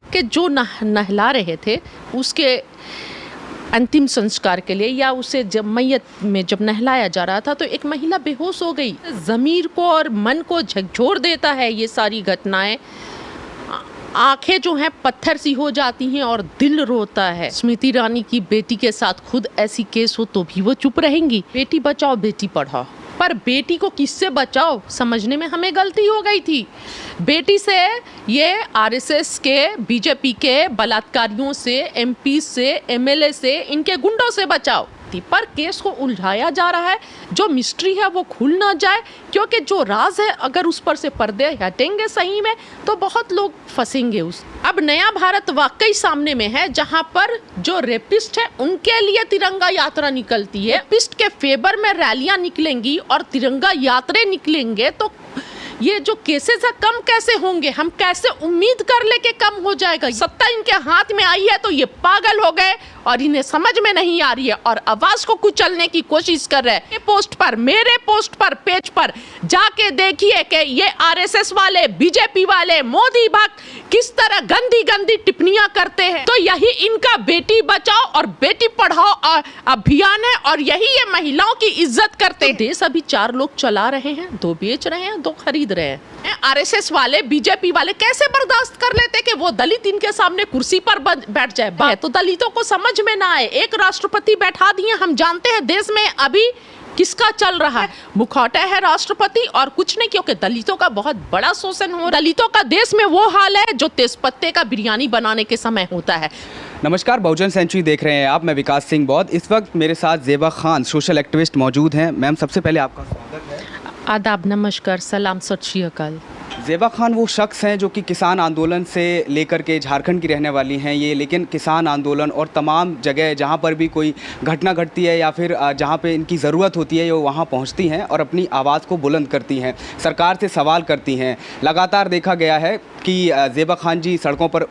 कि जो नहला रहे थे उसके अंतिम संस्कार के लिए या उसे जब मैयत में जब नहलाया जा रहा था तो एक महिला बेहोश हो गई। ज़मीर को और मन को झकझोर देता है ये सारी घटनाएं। आंखें जो हैं पत्थर सी हो जाती हैं और दिल रोता है। स्मृति ईरानी की बेटी के साथ खुद ऐसी केस हो तो भी वो चुप रहेंगी। बेटी बचाओ बेटी पढ़ाओ, पर बेटी को किससे बचाओ समझने में हमें गलती हो गई थी। बेटी से ये आरएसएस के, बीजेपी के बलात्कारियों से, एमपी से, एमएलए से, इनके गुंडों से बचाओ, पर केस को उलझाया जा रहा है। जो मिस्ट्री है वो खुल ना जाए, क्योंकि जो राज है अगर उस पर से पर्दे हटेंगे सही में तो बहुत लोग फंसेंगे उस। अब नया भारत वाकई सामने में है, जहां पर जो रेपिस्ट है उनके लिए तिरंगा यात्रा निकलती है। रेपिस्ट के फेवर में रैलियां निकलेंगी और तिरंगा यात्रा निकलेंगे तो ये जो केसेस है कम कैसे होंगे? हम कैसे उम्मीद कर ले कि कम हो जाएगा? सत्ता इनके हाथ में आई है तो ये पागल हो गए और इन्हें समझ में नहीं आ रही है और आवाज को कुचलने की कोशिश कर रहे हैं। पोस्ट पर, मेरे पोस्ट पर, पेज पर जाके देखिए कि ये आरएसएस वाले, बीजेपी वाले, मोदी भक्त किस तरह गंदी गंदी टिप्पणियां करते हैं। तो यही इनका बेटी बचाओ और बेटी पढ़ाओ अभियान है और यही ये महिलाओं की इज्जत करते हैं। देश अभी 4 लोग चला रहे हैं, 2 बेच रहे हैं, 2 खरीद रहे हैं। आरएसएस वाले, बीजेपी वाले कैसे बर्दाश्त कर लेते कि वो दलित इनके सामने कुर्सी पर बैठ जाए? तो दलितों को समझ में ना आए। एक राष्ट्रपति बैठा दिए। हम जानते हैं देश में अभी किसका चल रहा है, मुखौटा है राष्ट्रपति और कुछ नहीं, क्योंकि दलितों का बहुत बड़ा शोषण हो। दलितों का देश में वो हाल है जो तेजपत्ते का बिरयानी बनाने के समय होता है। नमस्कार, बहुजन सेंचुरी देख रहे हैं आप। मैं विकास सिंह बौद्ध। इस वक्त मेरे साथ ज़ेबा खान सोशल एक्टिविस्ट मौजूद हैं। मैम, सबसे पहले आपका स्वागत है। आदाब, नमस्कार, सलाम, सत श्री अकाल। ज़ेबा खान वो शख्स हैं जो कि किसान आंदोलन से लेकर के झारखंड की रहने वाली हैं ये, लेकिन किसान आंदोलन और तमाम जगह जहां पर भी कोई घटना घटती है या फिर जहां पे इनकी ज़रूरत होती है वो वहां पहुंचती हैं और अपनी आवाज़ को बुलंद करती हैं, सरकार से सवाल करती हैं। लगातार देखा गया है कि ज़ेबा खान जी सड़कों पर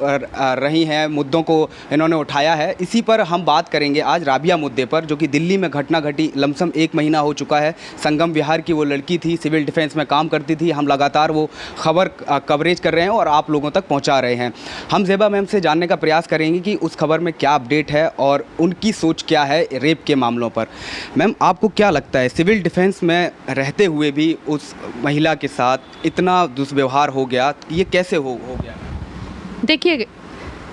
रही हैं, मुद्दों को इन्होंने उठाया है। इसी पर हम बात करेंगे आज राबिया मुद्दे पर, जो कि दिल्ली में घटना घटी। लमसम 1 महीना हो चुका है। संगम विहार की वो लड़की थी, सिविल डिफेंस में काम करती थी। हम लगातार वो खबर कवरेज कर रहे हैं और आप लोगों तक पहुंचा रहे हैं। हम ज़ेबा मैम से जानने का प्रयास करेंगे कि उस खबर में क्या अपडेट है और उनकी सोच क्या है रेप के मामलों पर। मैम, आपको क्या लगता है सिविल डिफेंस में रहते हुए भी उस महिला के साथ इतना दुर्व्यवहार हो गया, ये कैसे हो गया? देखिए,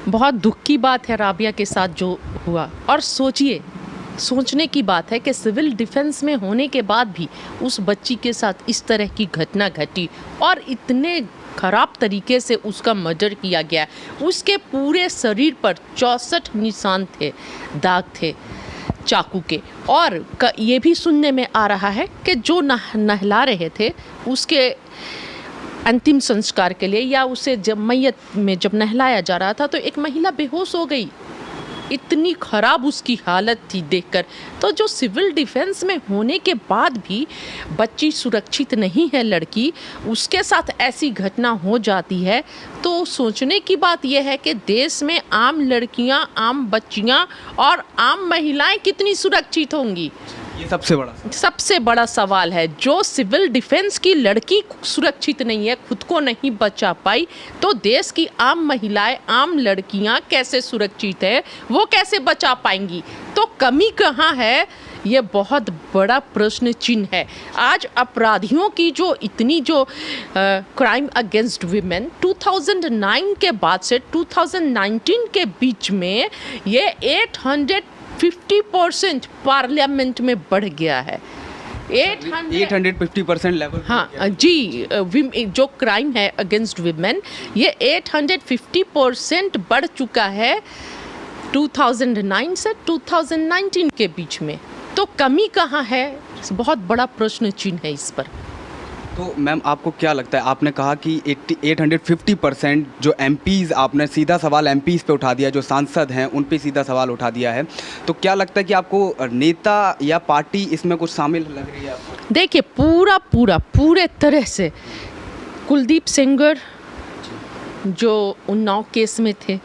बहुत दुख की बात है राबिया के साथ जो हुआ। और सोचने की बात है कि सिविल डिफेंस में होने के बाद भी उस बच्ची के साथ इस तरह की घटना घटी और इतने खराब तरीके से उसका मर्डर किया गया। उसके पूरे शरीर पर 64 निशान थे, दाग थे चाकू के। और ये भी सुनने में आ रहा है कि जो नहला रहे थे उसके अंतिम संस्कार के लिए या उसे जब मैयत में जब नहलाया जा रहा था तो एक महिला बेहोश हो गई। इतनी खराब उसकी हालत थी देखकर। तो जो सिविल डिफेंस में होने के बाद भी बच्ची सुरक्षित नहीं है, लड़की, उसके साथ ऐसी घटना हो जाती है तो सोचने की बात यह है कि देश में आम लड़कियां, आम बच्चियां और आम महिलाएं कितनी सुरक्षित होंगी। ये सबसे बड़ा सवाल है। जो सिविल डिफेंस की लड़की सुरक्षित नहीं है, खुद को नहीं बचा पाई, तो देश की आम महिलाएं, आम लड़कियां कैसे सुरक्षित है, वो कैसे बचा पाएंगी? तो कमी कहाँ है, ये बहुत बड़ा प्रश्न चिन्ह है। आज अपराधियों की जो इतनी जो क्राइम अगेंस्ट वीमेन 2009 के बाद से 2019 के बीच में ये 850% पार्लियामेंट में बढ़ गया है। 850% लेवल। हाँ जी, जो क्राइम है अगेंस्ट वीमेन ये 850% बढ़ चुका है 2009 से 2019 के बीच में। तो कमी कहाँ है, बहुत बड़ा प्रश्न चिन्ह है इस पर। तो मैम, आपको क्या लगता है, आपने कहा कि 850% जो एमपीज़, आपने सीधा सवाल एमपीज़ पे उठा दिया, जो सांसद हैं उन पे सीधा सवाल उठा दिया है, तो क्या लगता है कि आपको नेता या पार्टी इसमें कुछ शामिल लग रही है आपको? देखिए, पूरे तरह से कुलदीप सेंगर जो उन्नाव केस में थे,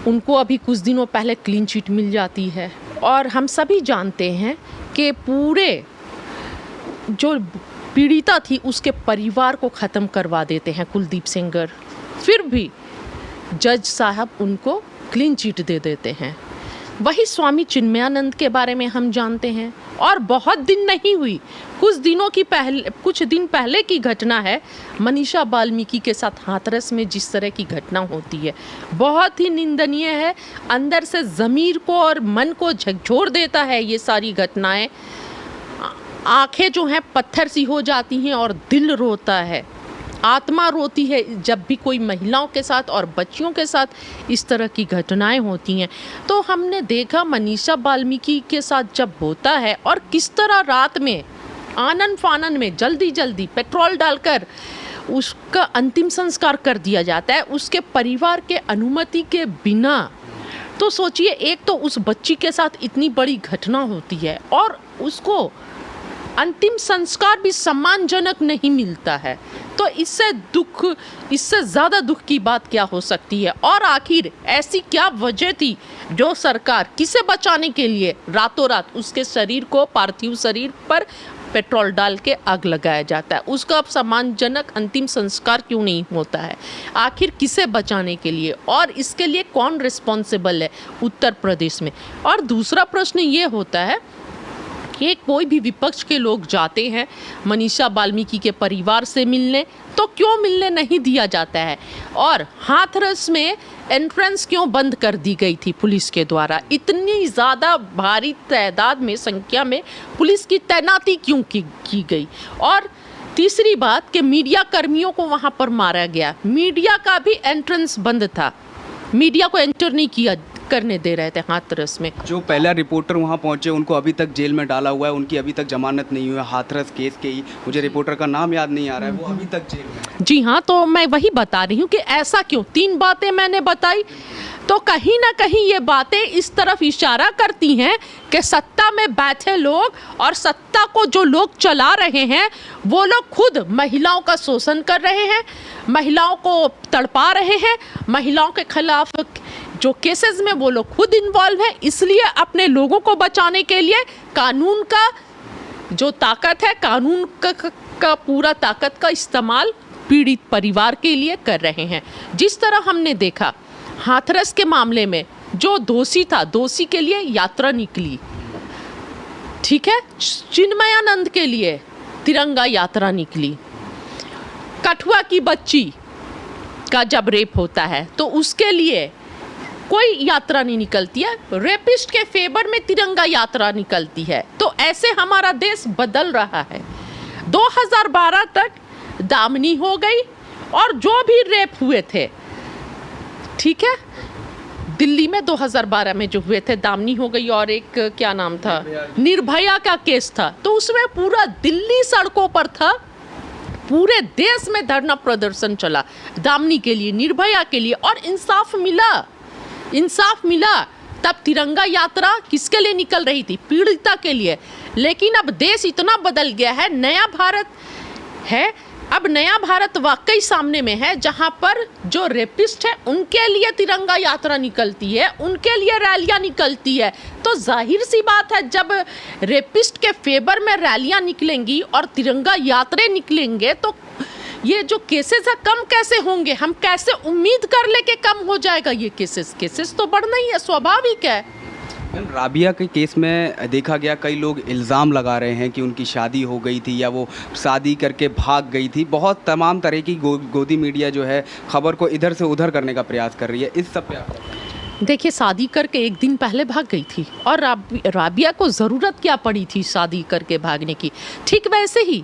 उनको अभी कुछ दिनों पहले क्लीन चिट मिल जाती है और हम सभी जानते हैं कि पूरे जो पीड़िता थी उसके परिवार को ख़त्म करवा देते हैं कुलदीप सेंगर। फिर भी जज साहब उनको क्लीन चिट दे देते हैं। वही स्वामी चिन्मयानंद के बारे में हम जानते हैं, और बहुत दिन नहीं हुई, कुछ दिन पहले की घटना है। मनीषा वाल्मीकि के साथ हाथरस में जिस तरह की घटना होती है बहुत ही निंदनीय है। अंदर से ज़मीर को और मन को झकझोर देता है ये सारी घटनाएं। आंखें जो हैं पत्थर सी हो जाती हैं और दिल रोता है, आत्मा रोती है जब भी कोई महिलाओं के साथ और बच्चियों के साथ इस तरह की घटनाएं होती हैं। तो हमने देखा मनीषा वाल्मीकि के साथ जब होता है और किस तरह रात में आनन फानन में जल्दी जल्दी पेट्रोल डालकर उसका अंतिम संस्कार कर दिया जाता है उसके परिवार के अनुमति के बिना। तो सोचिए, एक तो उस बच्ची के साथ इतनी बड़ी घटना होती है और उसको अंतिम संस्कार भी सम्मानजनक नहीं मिलता है। तो इससे ज़्यादा दुख की बात क्या हो सकती है। और आखिर ऐसी क्या वजह थी जो सरकार किसे बचाने के लिए रातों रात उसके शरीर को, पार्थिव शरीर पर पेट्रोल डाल के आग लगाया जाता है। उसका अब सम्मानजनक अंतिम संस्कार क्यों नहीं होता है? आखिर किसे बचाने के लिए, और इसके लिए कौन रिस्पॉन्सिबल है उत्तर प्रदेश में? और दूसरा प्रश्न ये होता है कि कोई भी विपक्ष के लोग जाते हैं मनीषा वाल्मीकि के परिवार से मिलने, तो क्यों मिलने नहीं दिया जाता है? और हाथरस में एंट्रेंस क्यों बंद कर दी गई थी पुलिस के द्वारा? इतनी ज़्यादा भारी तादाद में, संख्या में पुलिस की तैनाती क्यों की गई? और तीसरी बात कि मीडिया कर्मियों को वहाँ पर मारा गया। मीडिया का भी एंट्रेंस बंद था, मीडिया को एंटर नहीं करने दे रहे थे हाथरस में। जो पहला रिपोर्टर वहां पहुंचे उनको अभी तक जेल में डाला हुआ है, उनकी अभी तक जमानत नहीं हुई है। हाथरस केस के ही, मुझे रिपोर्टर का नाम याद नहीं आ रहा है, वो अभी तक जेल में है। जी हाँ, तो मैं वही बता रही हूँ कि ऐसा क्यों। 3 बातें मैंने बताई, तो कहीं ना कहीं ये बातें इस तरफ इशारा करती हैं कि सत्ता में बैठे लोग और सत्ता को जो लोग चला रहे हैं वो लोग खुद महिलाओं का शोषण कर रहे हैं, महिलाओं को तड़पा रहे हैं, महिलाओं के खिलाफ जो केसेस में वो लोग खुद इन्वॉल्व हैं। इसलिए अपने लोगों को बचाने के लिए कानून का जो ताकत है, कानून का पूरा ताकत का इस्तेमाल पीड़ित परिवार के लिए कर रहे हैं। जिस तरह हमने देखा हाथरस के मामले में जो दोषी था, दोषी के लिए यात्रा निकली, ठीक है। चिन्मयानंद के लिए तिरंगा यात्रा निकली। कठुआ की बच्ची का जब रेप होता है तो उसके लिए कोई यात्रा नहीं निकलती है, रेपिस्ट के फेवर में तिरंगा यात्रा निकलती है। तो ऐसे हमारा देश बदल रहा है। 2012 तक दामनी हो गई, और जो भी रेप हुए थे, ठीक है, दिल्ली में 2012 में जो हुए थे दामनी हो गई, और एक क्या नाम था, निर्भया का केस था। तो उसमें पूरा दिल्ली सड़कों पर था, पूरे देश में धरना प्रदर्शन चला दामनी के लिए, निर्भया के लिए, और इंसाफ मिला। तब तिरंगा यात्रा किसके लिए निकल रही थी? पीड़िता के लिए। लेकिन अब देश इतना बदल गया है, नया भारत है। अब नया भारत वाकई सामने में है, जहां पर जो रेपिस्ट है उनके लिए तिरंगा यात्रा निकलती है, उनके लिए रैलियां निकलती है। तो जाहिर सी बात है, जब रेपिस्ट के फेवर में रैलियां निकलेंगी और तिरंगा यात्रा निकलेंगे तो ये जो केसेस है कम कैसे होंगे? हम कैसे उम्मीद कर ले कि कम हो जाएगा ये केसेस तो बढ़ना ही है, स्वाभाविक है। राबिया के केस में देखा गया कई लोग इल्ज़ाम लगा रहे हैं कि उनकी शादी हो गई थी या वो शादी करके भाग गई थी। बहुत तमाम तरह की गोदी मीडिया जो है खबर को इधर से उधर करने का प्रयास कर रही है। इस सब पे आप देखिए, शादी करके 1 दिन पहले भाग गई थी, और राबिया को ज़रूरत क्या पड़ी थी शादी करके भागने की? ठीक वैसे ही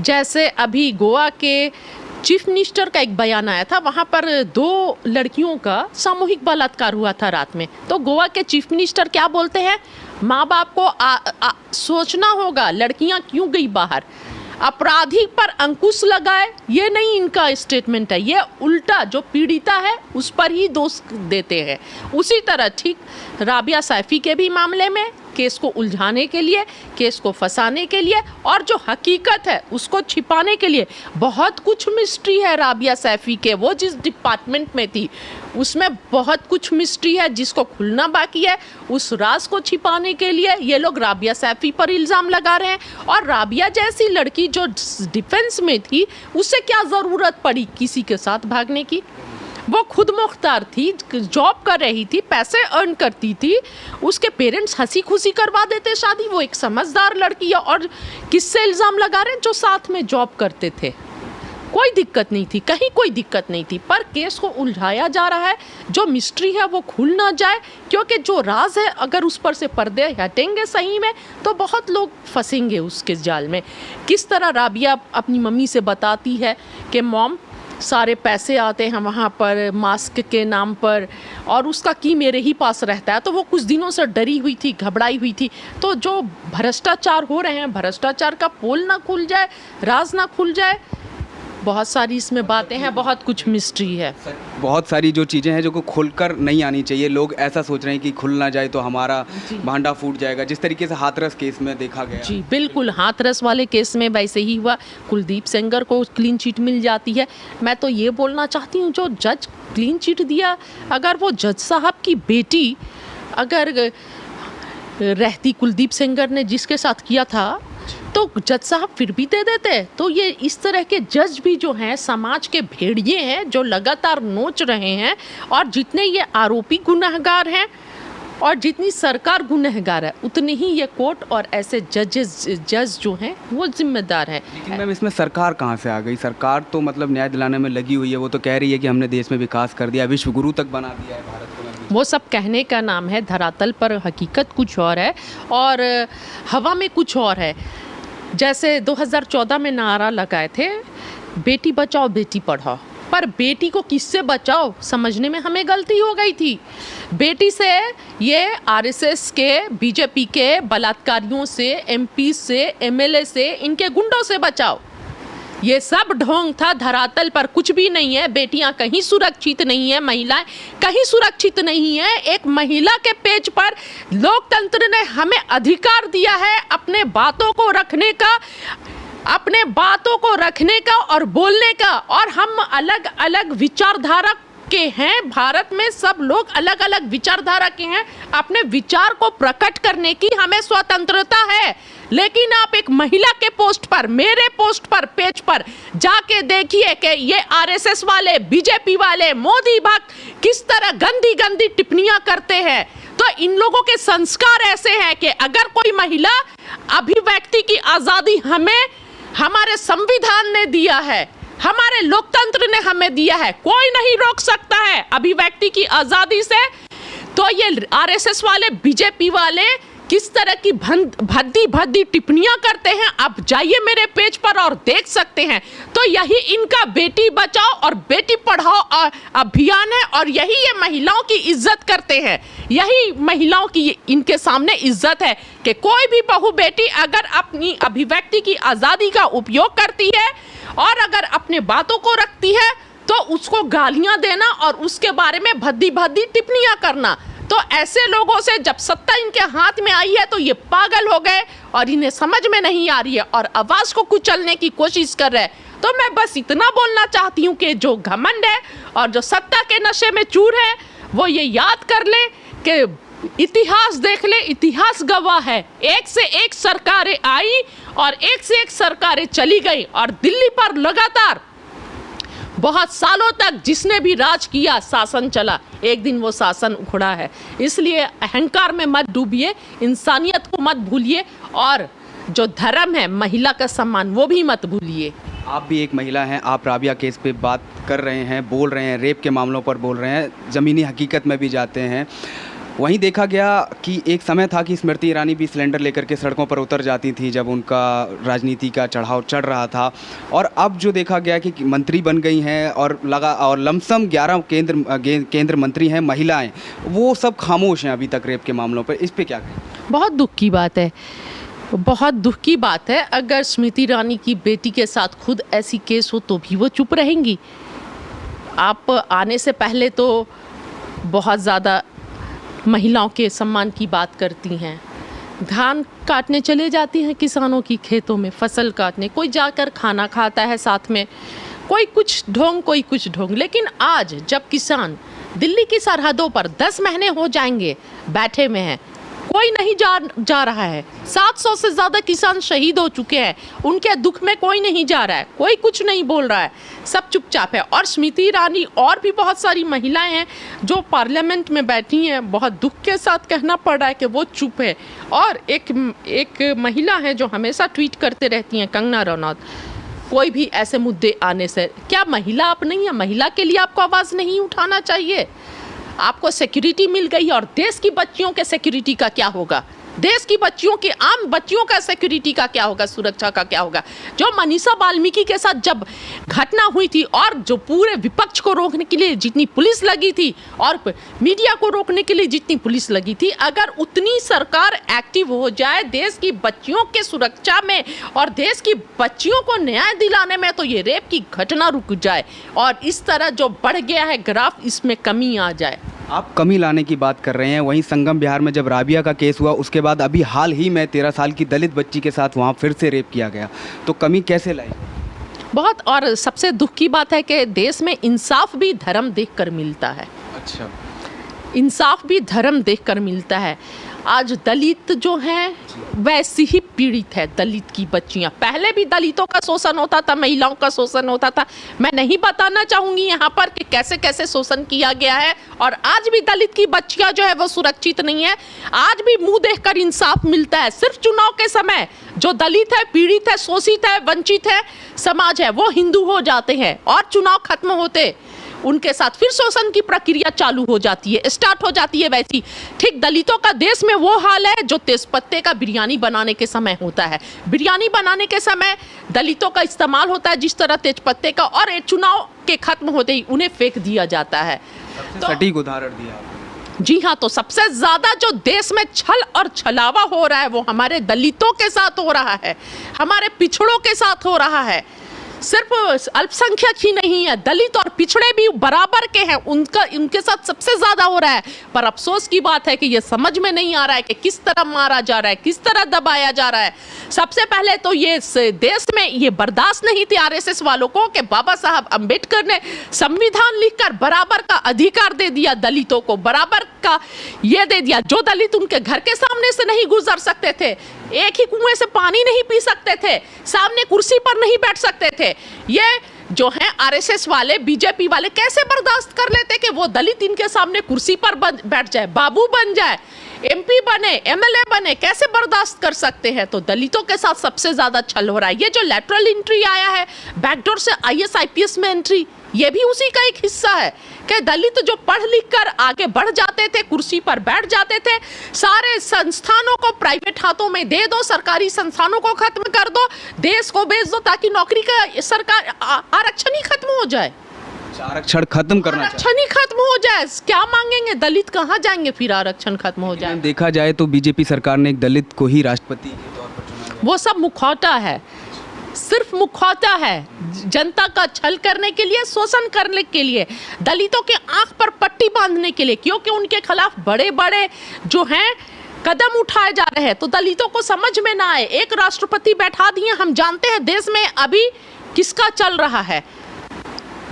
जैसे अभी गोवा के चीफ मिनिस्टर का एक बयान आया था, वहाँ पर 2 लड़कियों का सामूहिक बलात्कार हुआ था रात में। तो गोवा के चीफ मिनिस्टर क्या बोलते हैं? माँ बाप को सोचना होगा लड़कियाँ क्यों गई बाहर, अपराधी पर अंकुश लगाए, ये नहीं इनका स्टेटमेंट है। ये उल्टा जो पीड़िता है उस पर ही दोष देते हैं। उसी तरह ठीक राबिया सैफी के भी मामले में केस को उलझाने के लिए, केस को फंसाने के लिए और जो हकीकत है उसको छिपाने के लिए। बहुत कुछ मिस्ट्री है राबिया सैफी के, वो जिस डिपार्टमेंट में थी उसमें बहुत कुछ मिस्ट्री है जिसको खुलना बाकी है। उस राज को छिपाने के लिए ये लोग राबिया सैफी पर इल्ज़ाम लगा रहे हैं। और राबिया जैसी लड़की जो डिफेंस में थी उसे क्या ज़रूरत पड़ी किसी के साथ भागने की? वो खुद मुख्तार थी, जॉब कर रही थी, पैसे अर्न करती थी, उसके पेरेंट्स हंसी खुशी करवा देते शादी। वो एक समझदार लड़की है। और किससे इल्ज़ाम लगा रहे हैं? जो साथ में जॉब करते थे। कोई दिक्कत नहीं थी, कहीं कोई दिक्कत नहीं थी, पर केस को उलझाया जा रहा है। जो मिस्ट्री है वो खुल ना जाए, क्योंकि जो राज है अगर उस पर से पर्दे हटेंगे सही में तो बहुत लोग फंसेंगे उसके जाल में। किस तरह राबिया अपनी मम्मी से बताती है कि मॉम सारे पैसे आते हैं वहाँ पर मास्क के नाम पर और उसका की मेरे ही पास रहता है। तो वो कुछ दिनों से डरी हुई थी, घबराई हुई थी। तो जो भ्रष्टाचार हो रहे हैं, भ्रष्टाचार का पोल ना खुल जाए, राज ना खुल जाए, बहुत सारी इसमें बातें हैं, बहुत कुछ मिस्ट्री है। बहुत सारी जो चीज़ें हैं जो को खुलकर नहीं आनी चाहिए। लोग ऐसा सोच रहे हैं कि खुल ना जाए तो हमारा भांडा फूट जाएगा, जिस तरीके से हाथरस केस में देखा गया। जी बिल्कुल, हाथरस वाले केस में वैसे ही हुआ। कुलदीप सेंगर को क्लीन चिट मिल जाती है। मैं तो ये बोलना चाहती हूँ जो जज क्लीन चिट दिया, अगर वो जज साहब की बेटी अगर रहती कुलदीप सेंगर ने जिसके साथ किया था तो जज साहब फिर भी दे देते। तो ये इस तरह के जज भी जो हैं समाज के भेड़िए हैं जो लगातार नोच रहे हैं। और जितने ये आरोपी गुनहगार हैं और जितनी सरकार गुनहगार है उतने ही ये कोर्ट और ऐसे जज जो हैं वो जिम्मेदार हैं। लेकिन मैम इसमें सरकार कहाँ से आ गई? सरकार तो मतलब न्याय दिलाने में लगी हुई है। वो तो कह रही है कि हमने देश में विकास कर दिया, विश्व गुरु तक बना दिया है भारत को। वो सब कहने का नाम है, धरातल पर हकीकत कुछ और है और हवा में कुछ और है। जैसे 2014 में नारा लगाए थे बेटी बचाओ बेटी पढ़ाओ, पर बेटी को किससे बचाओ समझने में हमें गलती हो गई थी। बेटी से ये आरएसएस के, बीजेपी के बलात्कारियों से, एमपी से, एमएलए से, इनके गुंडों से बचाओ। ये सब ढोंग था, धरातल पर कुछ भी नहीं है। बेटियां कहीं सुरक्षित नहीं है, महिलाएं कहीं सुरक्षित नहीं है। एक महिला के पेज पर लोकतंत्र ने हमें अधिकार दिया है अपने बातों को रखने का, अपने बातों को रखने का और बोलने का। और हम अलग अलग विचारधारा के हैं, भारत में सब लोग अलग अलग विचारधारा के हैं। अपने विचार को प्रकट करने की हमें स्वतंत्रता है। लेकिन आप एक महिला के पोस्ट पर, मेरे पोस्ट पर, पेज पर जाके देखिए कि ये आरएसएस वाले, बीजेपी वाले, मोदी भक्त किस तरह गंदी गंदी टिप्पणियां करते हैं। तो इन लोगों के संस्कार ऐसे हैं कि अगर कोई महिला, अभिव्यक्ति की आज़ादी हमें हमारे संविधान ने दिया है, हमारे लोकतंत्र ने हमें दिया है, कोई नहीं रोक सकता है अभिव्यक्ति की आज़ादी से। तो ये आरएसएस वाले, बीजेपी वाले किस तरह की भद्दी भद्दी टिप्पणियां करते हैं, आप जाइए मेरे पेज पर और देख सकते हैं। तो यही इनका बेटी बचाओ और बेटी पढ़ाओ अभियान है और यही ये महिलाओं की इज्जत करते हैं। यही महिलाओं की इनके सामने इज्जत है कि कोई भी बहू बेटी अगर अपनी अभिव्यक्ति की आज़ादी का उपयोग करती है और अगर अपने बातों को रखती है तो उसको गालियां देना और उसके बारे में भद्दी भद्दी टिप्पणियां करना। तो ऐसे लोगों से जब सत्ता इनके हाथ में आई है तो ये पागल हो गए और इन्हें समझ में नहीं आ रही है और आवाज़ को कुचलने की कोशिश कर रहे हैं। तो मैं बस इतना बोलना चाहती हूँ कि जो घमंड है और जो सत्ता के नशे में चूर है वो ये याद कर ले कि इतिहास देख ले, इतिहास गवाह है। एक से एक सरकारें आई और एक से एक सरकारें चली गई और दिल्ली पर लगातार बहुत सालों तक जिसने भी राज किया, शासन चला, एक दिन वो शासन उखड़ा है। इसलिए अहंकार में मत डूबिए, इंसानियत को मत भूलिए और जो धर्म है, महिला का सम्मान, वो भी मत भूलिए। आप भी एक महिला हैं, आप राबिया केस पे बात कर रहे हैं, बोल रहे हैं, रेप के मामलों पर बोल रहे हैं, ज़मीनी हकीकत में भी जाते हैं। वहीं देखा गया कि एक समय था कि स्मृति ईरानी भी सिलेंडर लेकर के सड़कों पर उतर जाती थी जब उनका राजनीति का चढ़ाव चढ़ रहा था। और अब जो देखा गया कि मंत्री बन गई हैं और लमसम 11 केंद्र मंत्री हैं महिलाएं, वो सब खामोश हैं अभी तक रेप के मामलों पर। इस पे क्या कहें? बहुत दुख की बात है, बहुत दुख की बात है। अगर स्मृति ईरानी की बेटी के साथ खुद ऐसी केस हो तो भी वो चुप रहेंगी। आप आने से पहले तो बहुत ज़्यादा महिलाओं के सम्मान की बात करती हैं, धान काटने चले जाती हैं किसानों की खेतों में, फसल काटने, कोई जाकर खाना खाता है साथ में, कोई कुछ ढोंग कोई कुछ ढोंग। लेकिन आज जब किसान दिल्ली की सरहदों पर 10 महीने हो जाएंगे बैठे में हैं, कोई नहीं जा रहा है। 700 से ज़्यादा किसान शहीद हो चुके हैं, उनके दुख में कोई नहीं जा रहा है, कोई कुछ नहीं बोल रहा है, सब चुपचाप है। और स्मृति ईरानी और भी बहुत सारी महिलाएं हैं जो पार्लियामेंट में बैठी हैं, बहुत दुख के साथ कहना पड़ रहा है कि वो चुप है। और एक महिला है जो हमेशा ट्वीट करते रहती हैं, कंगना रनौत, कोई भी ऐसे मुद्दे आने से, क्या महिला आप नहीं है? महिला के लिए आपको आवाज़ नहीं उठाना चाहिए? आपको सिक्योरिटी मिल गई और देश की बच्चियों के सिक्योरिटी का क्या होगा? देश की बच्चियों के, आम बच्चियों का सिक्योरिटी का क्या होगा? सुरक्षा का क्या होगा? जो मनीषा वाल्मीकि के साथ जब घटना हुई थी और जो पूरे विपक्ष को रोकने के लिए जितनी पुलिस लगी थी और मीडिया को रोकने के लिए जितनी पुलिस लगी थी, अगर उतनी सरकार एक्टिव हो जाए देश की बच्चियों के सुरक्षा में और देश की बच्चियों को न्याय दिलाने में, तो ये रेप की घटना रुक जाए और इस तरह जो बढ़ गया है ग्राफ, इसमें कमी आ जाए। आप कमी लाने की बात कर रहे हैं, वहीं संगम बिहार में जब राबिया का केस हुआ उसके बाद अभी हाल ही में 13 साल की दलित बच्ची के साथ वहाँ फिर से रेप किया गया, तो कमी कैसे लाई? बहुत, और सबसे दुख की बात है कि देश में इंसाफ भी धर्म देखकर मिलता है। अच्छा, इंसाफ भी धर्म देखकर मिलता है। आज दलित जो हैं वैसी ही पीड़ित है, दलित की बच्चियां। पहले भी दलितों का शोषण होता था, महिलाओं का शोषण होता था। मैं नहीं बताना चाहूँगी यहाँ पर कि कैसे कैसे शोषण किया गया है, और आज भी दलित की बच्चियां जो है वो सुरक्षित नहीं है। आज भी मुंह देखकर इंसाफ मिलता है। सिर्फ चुनाव के समय जो दलित है, पीड़ित है, शोषित है, वंचित है समाज है, वो हिंदू हो जाते हैं और चुनाव खत्म होते उनके साथ फिर शोषण की प्रक्रिया चालू हो जाती है, स्टार्ट हो जाती है। वैसी ठीक दलितों का देश में वो हाल है जो तेजपत्ते का बिरयानी बनाने के समय होता है। बिरयानी बनाने के समय दलितों का इस्तेमाल होता है जिस तरह तेजपत्ते का, और चुनाव के खत्म होते ही उन्हें फेंक दिया जाता है। तो सटीक उदाहरण दिया आपने। जी हाँ, तो सबसे ज्यादा जो देश में छल और छलावा हो रहा है वो हमारे दलितों के साथ हो रहा है, हमारे पिछड़ों के साथ हो रहा है। सिर्फ अल्पसंख्यक ही नहीं है, दलित और पिछड़े भी बराबर के हैं, उनके साथ सबसे ज्यादा हो रहा है। पर अफसोस की बात है कि ये समझ में नहीं आ रहा है कि किस तरह मारा जा रहा है, किस तरह दबाया जा रहा है। सबसे पहले तो ये देश में ये बर्दाश्त नहीं थी आरएसएस वालों को कि बाबा साहब अम्बेडकर ने संविधान लिखकर बराबर का अधिकार दे दिया दलितों को, बराबर का ये दे दिया। जो दलित उनके घर के सामने से नहीं गुजर सकते थे, एक ही कुएं से पानी नहीं पी सकते थे, सामने कुर्सी पर नहीं बैठ सकते थे, ये जो है आरएसएस वाले, बीजेपी वाले कैसे बर्दाश्त कर लेते कि वो दलित इनके सामने कुर्सी पर बैठ जाए, बाबू बन जाए, एमपी बने, एमएलए बने, कैसे बर्दाश्त कर सकते हैं? तो दलितों के साथ सबसे ज्यादा छल हो रहा है। ये जो लैटरल एंट्री आया है, बैकडोर से आईएएस आईपीएस में एंट्री, ये भी उसी का एक हिस्सा है कि दलित जो पढ़ लिख कर आगे बढ़ जाते थे, कुर्सी पर बैठ जाते थे, सारे संस्थानों को प्राइवेट हाथों में दे दो, सरकारी संस्थानों को खत्म कर दो, देश को बेच दो ताकि नौकरी का सरकार आरक्षण ही खत्म हो जाए। आरक्षण खत्म करना, आरक्षण ही खत्म हो जाए, क्या मांगेंगे दलित? कहाँ जाएंगे फिर आरक्षण खत्म हो जाए? देखा जाए तो बीजेपी सरकार ने एक दलित को ही राष्ट्रपति के तौर पर चुना। वो सब मुखौटा है, सिर्फ मुखौटा है, जनता का छल करने के लिए, शोषण करने के लिए, दलितों के आंख पर पट्टी बांधने के लिए, क्योंकि उनके खिलाफ बड़े बड़े जो हैं कदम उठाए जा रहे हैं। तो दलितों को समझ में ना आए, एक राष्ट्रपति बैठा दिए। हम जानते हैं देश में अभी किसका चल रहा है,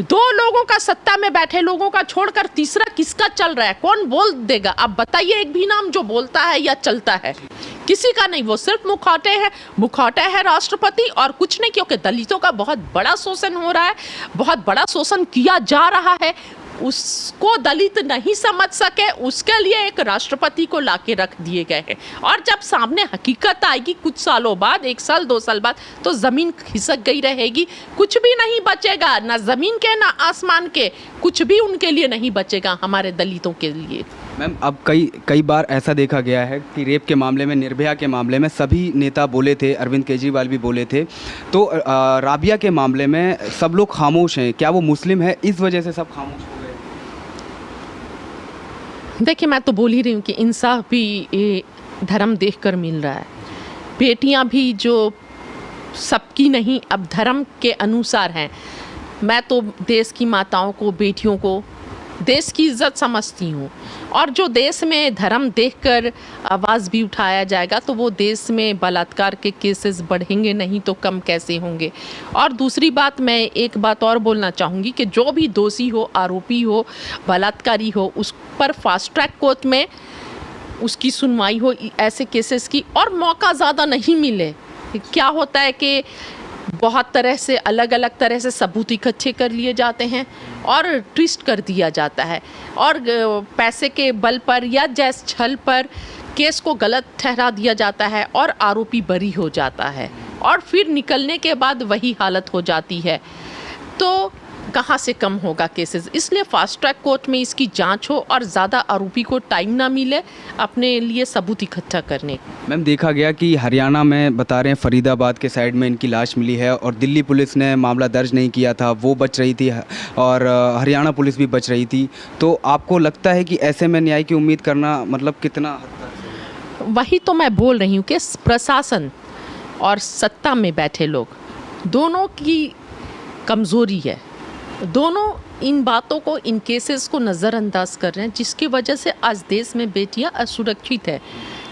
2 लोगों का सत्ता में बैठे लोगों का छोड़कर तीसरा किसका चल रहा है? कौन बोल देगा? आप बताइए एक भी नाम जो बोलता है या चलता है? किसी का नहीं। वो सिर्फ मुखौटे है राष्ट्रपति और कुछ नहीं, क्योंकि दलितों का बहुत बड़ा शोषण हो रहा है, बहुत बड़ा शोषण किया जा रहा है। उसको दलित नहीं समझ सके, उसके लिए एक राष्ट्रपति को लाके रख दिए गए हैं। और जब सामने हकीकत आएगी कुछ सालों बाद, 1 साल 2 साल बाद, तो जमीन खिसक गई रहेगी, कुछ भी नहीं बचेगा, ना जमीन के ना आसमान के, कुछ भी उनके लिए नहीं बचेगा हमारे दलितों के लिए। मैम, अब कई बार ऐसा देखा गया है कि रेप के मामले में, निर्भया के मामले में सभी नेता बोले थे, अरविंद केजरीवाल भी बोले थे, तो राबिया के मामले में सब लोग खामोश हैं। क्या वो मुस्लिम है, इस वजह से सब खामोश हो गए? देखिए, मैं तो बोल ही रही हूँ कि इंसाफ भी धर्म देखकर मिल रहा है। बेटियाँ भी जो सबकी नहीं, अब धर्म के अनुसार हैं। मैं तो देश की माताओं को, बेटियों को देश की इज्जत समझती हूँ। और जो देश में धर्म देखकर आवाज़ भी उठाया जाएगा तो वो देश में बलात्कार के केसेस बढ़ेंगे नहीं तो कम कैसे होंगे। और दूसरी बात, मैं एक बात और बोलना चाहूँगी कि जो भी दोषी हो, आरोपी हो, बलात्कारी हो, उस पर फास्ट ट्रैक कोर्ट में उसकी सुनवाई हो ऐसे केसेस की, और मौका ज़्यादा नहीं मिले। क्या होता है कि बहुत तरह से अलग अलग तरह से सबूत इकट्ठे कर लिए जाते हैं और ट्विस्ट कर दिया जाता है, और पैसे के बल पर या जैस छल पर केस को गलत ठहरा दिया जाता है और आरोपी बरी हो जाता है, और फिर निकलने के बाद वही हालत हो जाती है। तो कहाँ से कम होगा केसेस। इसलिए फास्ट ट्रैक कोर्ट में इसकी जांच हो और ज़्यादा आरोपी को टाइम ना मिले अपने लिए सबूत इकट्ठा करने को। मैम, देखा गया कि हरियाणा में बता रहे हैं फरीदाबाद के साइड में इनकी लाश मिली है और दिल्ली पुलिस ने मामला दर्ज नहीं किया था, वो बच रही थी और हरियाणा पुलिस भी बच रही थी। तो आपको लगता है कि ऐसे में न्याय की उम्मीद करना मतलब कितना हद तक? वही तो मैं बोल रही हूँ कि प्रशासन और सत्ता में बैठे लोग दोनों की कमज़ोरी है। दोनों इन बातों को, इन केसेस को नज़रअंदाज कर रहे हैं, जिसकी वजह से आज देश में बेटियां असुरक्षित है।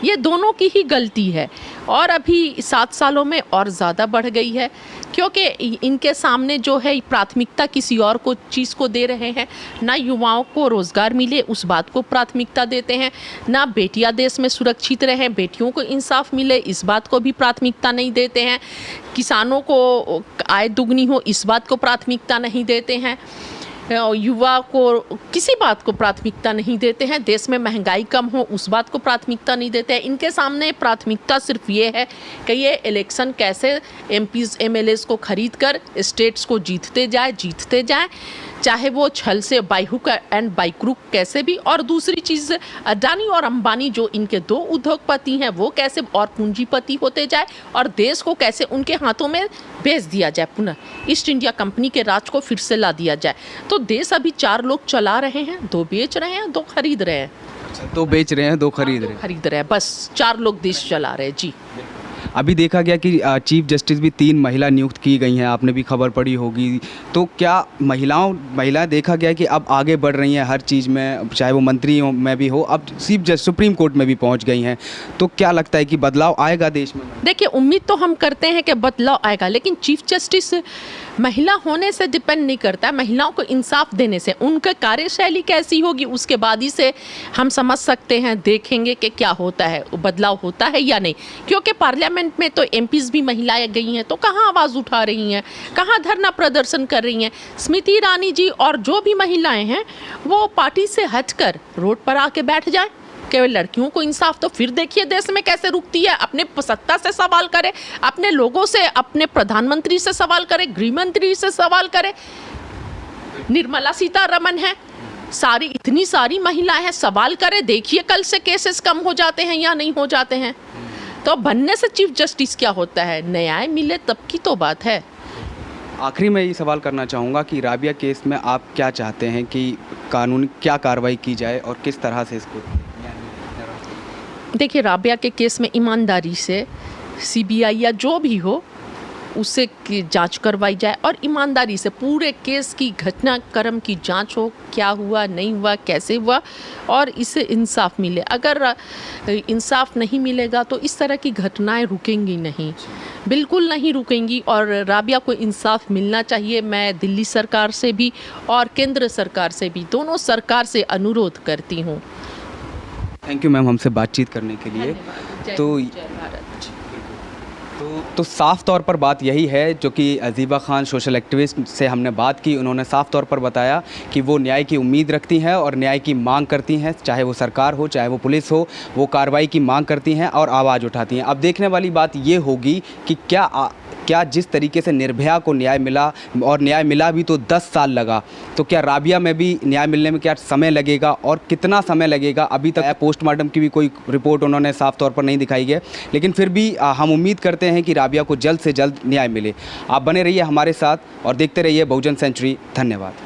ये दोनों की ही गलती है, और अभी 7 सालों में और ज़्यादा बढ़ गई है, क्योंकि इनके सामने जो है प्राथमिकता किसी और को चीज़ को दे रहे हैं। ना युवाओं को रोज़गार मिले उस बात को प्राथमिकता देते हैं, ना बेटियां देश में सुरक्षित रहें, बेटियों को इंसाफ मिले इस बात को भी प्राथमिकता नहीं देते हैं, किसानों को आय दुगनी हो इस बात को प्राथमिकता नहीं देते हैं, युवा को किसी बात को प्राथमिकता नहीं देते हैं, देश में महंगाई कम हो उस बात को प्राथमिकता नहीं देते हैं। इनके सामने प्राथमिकता सिर्फ ये है कि ये इलेक्शन कैसे एमपीज एमएलएस को खरीद कर स्टेट्स को जीतते जाए, चाहे वो छल से by hook and by crook कैसे भी। और दूसरी चीज़, अडानी और अंबानी जो इनके 2 उद्योगपति हैं वो कैसे और पूंजीपति होते जाए और देश को कैसे उनके हाथों में बेच दिया जाए, पुनः ईस्ट इंडिया कंपनी के राज को फिर से ला दिया जाए। तो देश अभी 4 लोग चला रहे हैं, 2 बेच रहे हैं, 2 खरीद रहे हैं। 2 बेच रहे हैं, 2 खरीद रहे हैं, बस 4 लोग देश चला रहे हैं। जी, अभी देखा गया कि चीफ जस्टिस भी 3 महिला नियुक्त की गई हैं, आपने भी खबर पढ़ी होगी। तो क्या महिलाएं देखा गया कि अब आगे बढ़ रही हैं हर चीज़ में, चाहे वो मंत्रियों में भी हो, अब चीफ जस्टिस सुप्रीम कोर्ट में भी पहुंच गई हैं। तो क्या लगता है कि बदलाव आएगा देश में? देखिए, उम्मीद तो हम करते हैं कि बदलाव आएगा, लेकिन चीफ जस्टिस महिला होने से डिपेंड नहीं करता है, महिलाओं को इंसाफ देने से। उनका कार्यशैली कैसी होगी उसके बाद ही से हम समझ सकते हैं, देखेंगे कि क्या होता है, बदलाव होता है या नहीं। क्योंकि पार्लियामेंट में तो एमपीज भी महिलाएं गई हैं, तो कहाँ आवाज़ उठा रही हैं, कहाँ धरना प्रदर्शन कर रही हैं। स्मृति ईरानी जी और जो भी महिलाएं हैं वो पार्टी से हटकर रोड पर आके बैठ जाए, केवल लड़कियों को इंसाफ। तो फिर देखिए देश में कैसे रुकती है। अपने सत्ता से सवाल करे, अपने लोगों से, अपने प्रधानमंत्री से सवाल करे, गृह मंत्री से सवाल करे, निर्मला सीतारमण है, इतनी सारी महिलाएं हैं, सवाल करे। देखिए कल से केसेस कम हो जाते हैं या नहीं हो जाते हैं। तो बनने से चीफ जस्टिस क्या होता है, न्याय मिले तब की तो बात है। आखिरी में ये सवाल करना चाहूँगा कि राबिया केस में आप क्या चाहते हैं कि कानून क्या कार्रवाई की जाए और किस तरह से इसको? देखिए, राबिया के केस में ईमानदारी से सीबीआई या जो भी हो उससे जांच करवाई जाए और ईमानदारी से पूरे केस की घटनाक्रम की जांच हो, क्या हुआ, नहीं हुआ, कैसे हुआ, और इससे इंसाफ मिले। अगर इंसाफ नहीं मिलेगा तो इस तरह की घटनाएं रुकेंगी नहीं, बिल्कुल नहीं रुकेंगी, और राबिया को इंसाफ मिलना चाहिए। मैं दिल्ली सरकार से भी और केंद्र सरकार से भी, दोनों सरकार से अनुरोध करती हूँ। थैंक यू मैम हमसे बातचीत करने के लिए। तो साफ़ तौर पर बात यही है जो कि अजीबा खान सोशल एक्टिविस्ट से हमने बात की, उन्होंने साफ़ तौर पर बताया कि वो न्याय की उम्मीद रखती हैं और न्याय की मांग करती हैं, चाहे वो सरकार हो चाहे वो पुलिस हो, वो कार्रवाई की मांग करती हैं और आवाज़ उठाती हैं। अब देखने वाली बात ये होगी कि क्या जिस तरीके से निर्भया को न्याय मिला, और न्याय मिला भी तो 10 साल लगा, तो क्या राबिया में भी न्याय मिलने में क्या समय लगेगा और कितना समय लगेगा? अभी तक पोस्टमार्टम की भी कोई रिपोर्ट उन्होंने साफ तौर पर नहीं दिखाई है, लेकिन फिर भी हम उम्मीद करते हैं कि राबिया को जल्द से जल्द न्याय मिले। आप बने रहिए हमारे साथ और देखते रहिए बहुजन सेंचुरी। धन्यवाद।